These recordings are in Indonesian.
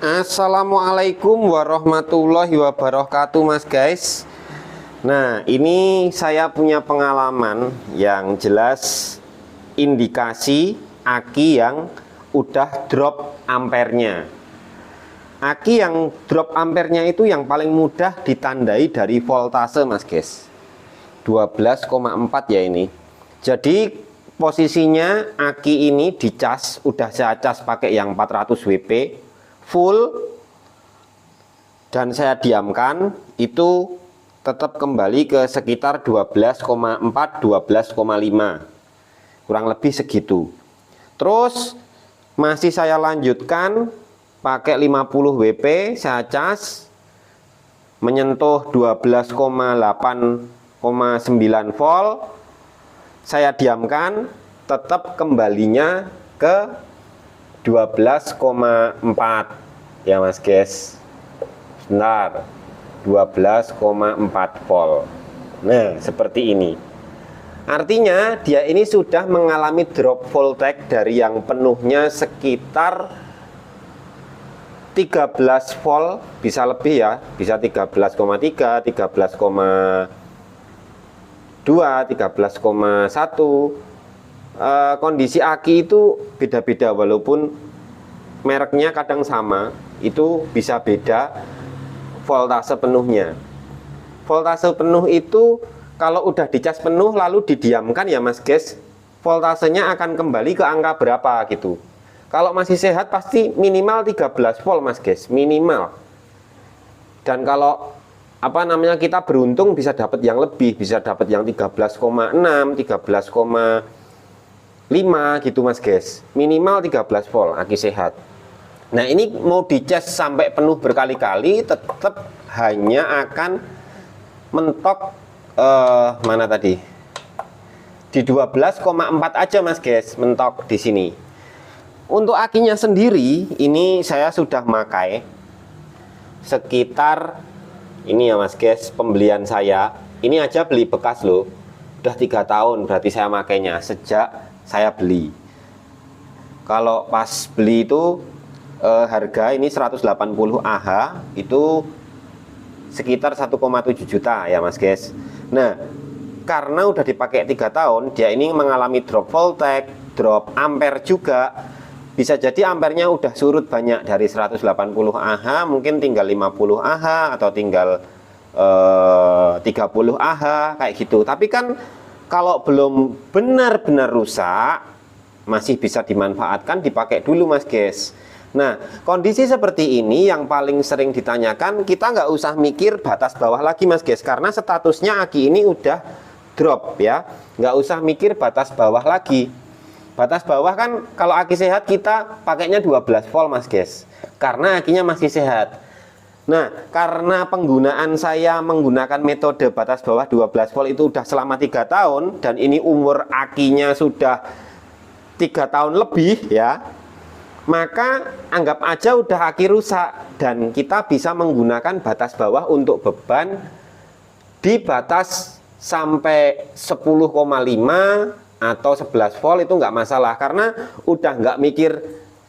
Assalamualaikum warahmatullahi wabarakatuh, Mas guys. Nah, ini saya punya pengalaman yang jelas indikasi aki yang udah drop ampernya. Aki yang drop ampernya itu yang paling mudah ditandai dari voltase, Mas guys. 12,4 ya ini. Jadi posisinya aki ini dicas, udah saya cas pakai yang 400 WP full, dan saya diamkan, itu tetap kembali ke sekitar 12,4 12,5, kurang lebih segitu. Terus masih saya lanjutkan pakai 50 WP, saya cas menyentuh 12,8,9 volt, saya diamkan, tetap kembalinya ke 12,4 ya Mas guys. Benar, 12,4 volt. Nah, seperti ini. Artinya dia ini sudah mengalami drop voltage dari yang penuhnya sekitar 13 volt, bisa lebih ya, bisa 13,3, 13,2, 13,1. Kondisi aki itu beda-beda, walaupun mereknya kadang sama, itu bisa beda voltase penuhnya. Voltase penuh itu kalau udah dicas penuh lalu didiamkan ya Mas guys, voltasenya akan kembali ke angka berapa gitu. Kalau masih sehat pasti minimal 13 volt Mas guys, minimal. Dan kalau kita beruntung bisa dapat yang lebih, bisa dapat yang 13,6, 13,5 gitu Mas guys. Minimal 13 volt aki sehat. Nah, ini mau dicas sampai penuh berkali-kali tetap hanya akan mentok mana tadi? Di 12,4 aja Mas guys, mentok di sini. Untuk akinya sendiri ini saya sudah makai sekitar ini ya Mas guys, pembelian saya. Ini aja beli bekas loh. Udah 3 tahun berarti saya makainya sejak saya beli. Kalau pas beli itu harga ini 180 Ah itu sekitar 1,7 juta ya Mas guys. Nah, karena udah dipakai 3 tahun, dia ini mengalami drop voltage, drop ampere juga. Bisa jadi ampernya udah surut banyak, dari 180 Ah mungkin tinggal 50 Ah atau tinggal 30 Ah kayak gitu. Tapi kan kalau belum benar-benar rusak, masih bisa dimanfaatkan, dipakai dulu Mas guys. Nah, kondisi seperti ini yang paling sering ditanyakan, kita nggak usah mikir batas bawah lagi Mas guys, karena statusnya aki ini udah drop ya. Nggak usah mikir batas bawah lagi. Batas bawah kan kalau aki sehat kita pakainya 12 volt Mas guys, karena akinya masih sehat. Nah, karena penggunaan saya menggunakan metode batas bawah 12 volt itu udah selama 3 tahun, dan ini umur akinya sudah 3 tahun lebih ya, maka anggap aja udah aki rusak, dan kita bisa menggunakan batas bawah untuk beban di batas sampai 10,5 atau 11 volt itu nggak masalah, karena udah nggak mikir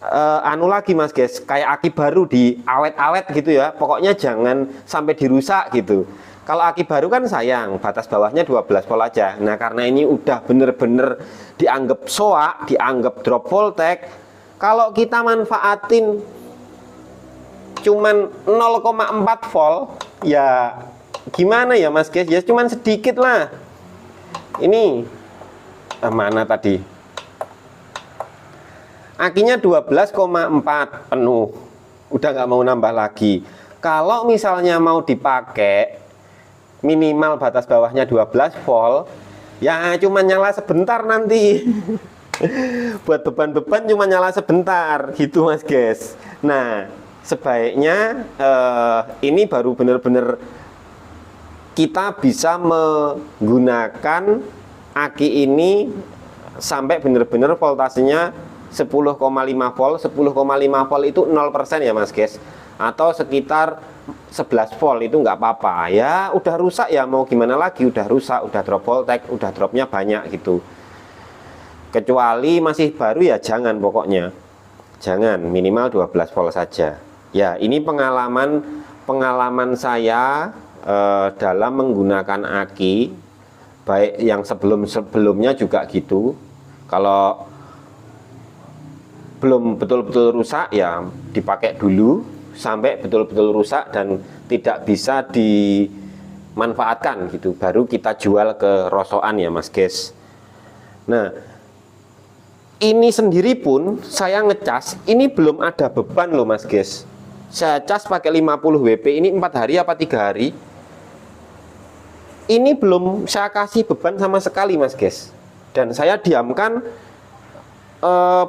lagi Mas guys, kayak aki baru di awet-awet gitu ya, pokoknya jangan sampai dirusak gitu. Kalau aki baru kan sayang, batas bawahnya 12 volt aja. Nah, karena ini udah bener-bener dianggap soak, dianggap drop voltage, kalau kita manfaatin cuman 0,4 volt ya gimana ya Mas guys, ya cuman sedikit lah. Ini mana tadi, akinya 12,4 penuh, udah nggak mau nambah lagi. Kalau misalnya mau dipakai minimal batas bawahnya 12 volt ya cuman nyala sebentar nanti. Buat beban-beban cuma nyala sebentar gitu Mas guys. Nah, sebaiknya ini baru benar-benar kita bisa menggunakan aki ini sampai benar-benar voltasenya 10,5 volt. 10,5 volt itu 0% ya Mas guys, atau sekitar 11 volt itu nggak apa-apa ya. Udah rusak ya mau gimana lagi, udah rusak, udah drop voltage, udah dropnya banyak gitu. Kecuali masih baru ya jangan, pokoknya jangan, minimal 12 volt saja. Ya, ini pengalaman saya dalam menggunakan aki, baik yang sebelumnya juga gitu. Kalau belum betul-betul rusak ya dipakai dulu sampai betul-betul rusak dan tidak bisa dimanfaatkan gitu, baru kita jual ke rosokan ya Mas Ges. Nah, ini sendiri pun saya ngecas, ini belum ada beban loh Mas Ges. Saya cas pakai 50 WP, ini 4 hari apa 3 hari. Ini belum saya kasih beban sama sekali Mas Ges. Dan saya diamkan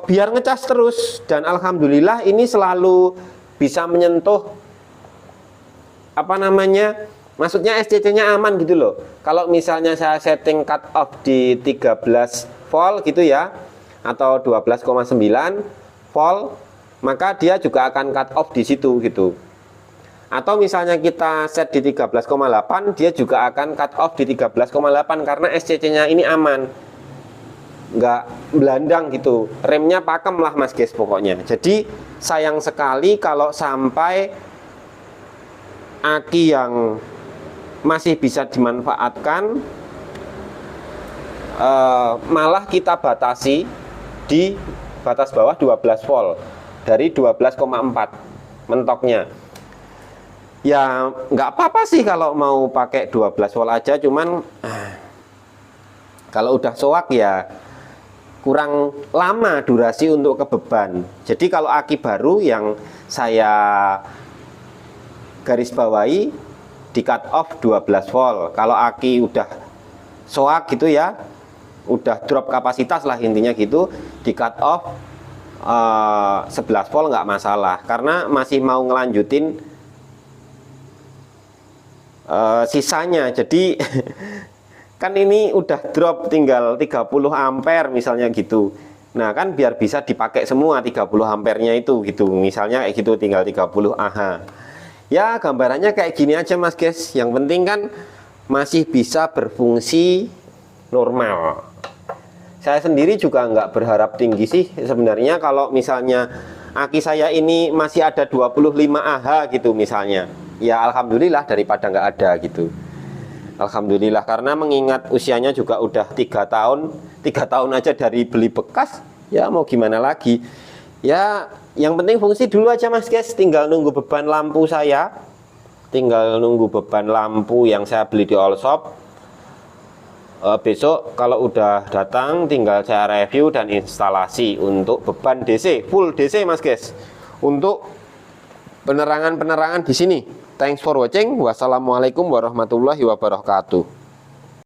biar ngecas terus, dan alhamdulillah ini selalu bisa menyentuh maksudnya SCC-nya aman gitu loh. Kalau misalnya saya setting cut off di 13 volt gitu ya, atau 12,9 volt, maka dia juga akan cut off di situ gitu. Atau misalnya kita set di 13,8, dia juga akan cut off di 13,8 karena SCC-nya ini aman, nggak belandang gitu, remnya pakem lah Mas Ges pokoknya. Jadi sayang sekali kalau sampai aki yang masih bisa dimanfaatkan malah kita batasi di batas bawah 12 volt dari 12,4 mentoknya. Ya nggak apa-apa sih kalau mau pakai 12 volt aja, cuman kalau udah soak ya kurang lama durasi untuk ke beban. Jadi kalau aki baru yang saya garis bawahi di cut off 12 volt. Kalau aki udah soak gitu ya, udah drop kapasitas lah intinya gitu, di cut off 11 volt nggak masalah, karena masih mau ngelanjutin sisanya. Jadi kan ini udah drop tinggal 30 ampere misalnya gitu. Nah kan biar bisa dipakai semua 30 ampernya itu gitu, misalnya kayak gitu, tinggal 30 Ah. Ya gambarannya kayak gini aja Mas Ges. Yang penting kan masih bisa berfungsi normal. Saya sendiri juga nggak berharap tinggi sih sebenarnya. Kalau misalnya aki saya ini masih ada 25 Ah gitu misalnya, ya alhamdulillah daripada nggak ada gitu. Alhamdulillah, karena mengingat usianya juga udah 3 tahun 3 tahun aja dari beli bekas, ya mau gimana lagi. Ya yang penting fungsi dulu aja Mas Ges. Tinggal nunggu beban lampu saya, tinggal nunggu beban lampu yang saya beli di all shop. Besok kalau udah datang tinggal saya review dan instalasi untuk beban DC, full DC Mas Ges, untuk penerangan di sini. Thanks for watching. Wassalamualaikum warahmatullahi wabarakatuh.